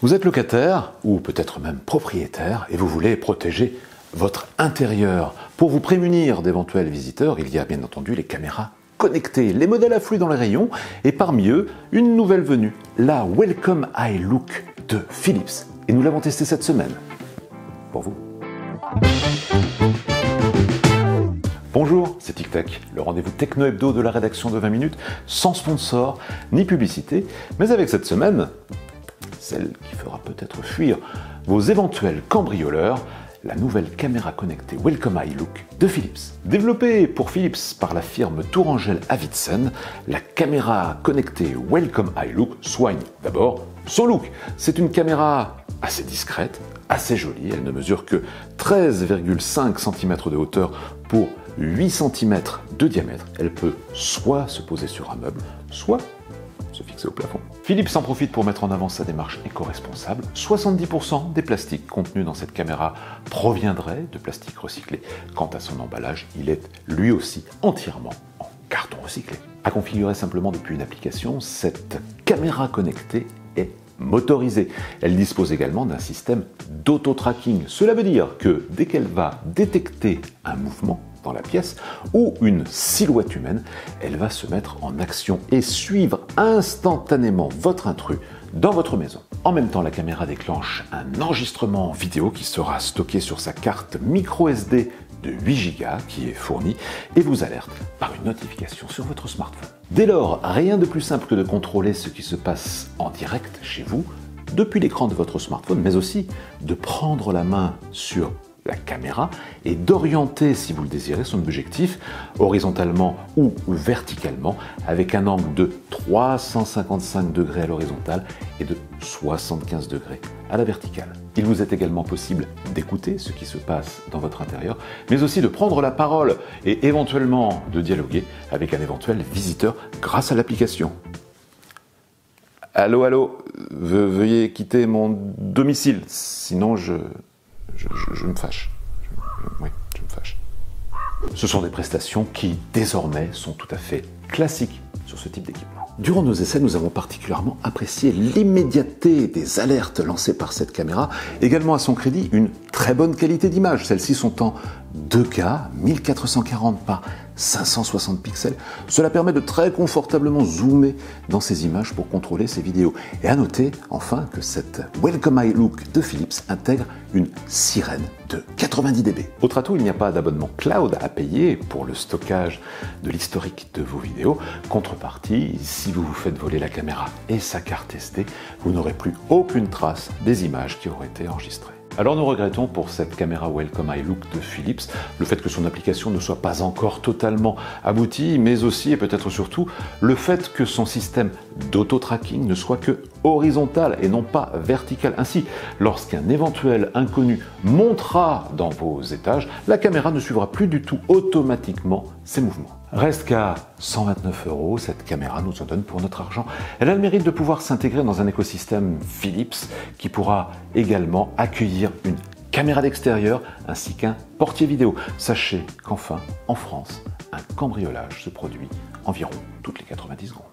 Vous êtes locataire, ou peut-être même propriétaire, et vous voulez protéger votre intérieur. Pour vous prémunir d'éventuels visiteurs, il y a bien entendu les caméras connectées. Les modèles affluent dans les rayons, et parmi eux, une nouvelle venue, la Welcome Eye Look de Philips. Et nous l'avons testée cette semaine. Pour vous. Bonjour, c'est Tic Tac, le rendez-vous techno-hebdo de la rédaction de 20 minutes, sans sponsor ni publicité, mais avec cette semaine, celle qui fera peut-être fuir vos éventuels cambrioleurs, la nouvelle caméra connectée Welcome Eye Look de Philips. Développée pour Philips par la firme Tourangelle Avidsen, la caméra connectée Welcome Eye Look soigne d'abord son look. C'est une caméra assez discrète, assez jolie, elle ne mesure que 13,5 cm de hauteur pour 8 cm de diamètre. Elle peut soit se poser sur un meuble, soit se fixer au plafond. Philips en profite pour mettre en avant sa démarche éco-responsable. 70% des plastiques contenus dans cette caméra proviendraient de plastique recyclé. Quant à son emballage, il est lui aussi entièrement en carton recyclé. À configurer simplement depuis une application, cette caméra connectée est motorisée. Elle dispose également d'un système d'auto-tracking. Cela veut dire que dès qu'elle va détecter un mouvement dans la pièce ou une silhouette humaine, elle va se mettre en action et suivre instantanément votre intrus dans votre maison. En même temps, la caméra déclenche un enregistrement vidéo qui sera stocké sur sa carte micro SD de 8 Go qui est fournie et vous alerte par une notification sur votre smartphone. Dès lors, rien de plus simple que de contrôler ce qui se passe en direct chez vous depuis l'écran de votre smartphone, mais aussi de prendre la main sur la caméra et d'orienter, si vous le désirez, son objectif horizontalement ou verticalement avec un angle de 355 degrés à l'horizontale et de 75 degrés à la verticale. Il vous est également possible d'écouter ce qui se passe dans votre intérieur, mais aussi de prendre la parole et éventuellement de dialoguer avec un éventuel visiteur grâce à l'application. Allô, allô, veuillez quitter mon domicile, sinon je me fâche. Oui, je me fâche. Ce sont des prestations qui, désormais, sont tout à fait classiques sur ce type d'équipement. Durant nos essais, nous avons particulièrement apprécié l'immédiateté des alertes lancées par cette caméra. Également à son crédit, une très bonne qualité d'image. Celles-ci sont en 2K, 1440 par 560 pixels. Cela permet de très confortablement zoomer dans ces images pour contrôler ces vidéos. Et à noter, enfin, que cette Welcome Eye Look de Philips intègre une sirène de 90 dB. Autre atout, il n'y a pas d'abonnement cloud à payer pour le stockage de l'historique de vos vidéos. Contrepartie, si vous vous faites voler la caméra et sa carte SD, vous n'aurez plus aucune trace des images qui auraient été enregistrées. Alors nous regrettons pour cette caméra Welcome Eye Look de Philips le fait que son application ne soit pas encore totalement aboutie, mais aussi et peut-être surtout le fait que son système d'auto-tracking ne soit que horizontal et non pas vertical. Ainsi, lorsqu'un éventuel inconnu montera dans vos étages, la caméra ne suivra plus du tout automatiquement ses mouvements. Reste qu'à 129 €, cette caméra nous en donne pour notre argent. Elle a le mérite de pouvoir s'intégrer dans un écosystème Philips qui pourra également accueillir une caméra d'extérieur ainsi qu'un portier vidéo. Sachez qu'enfin, en France, un cambriolage se produit environ toutes les 90 secondes.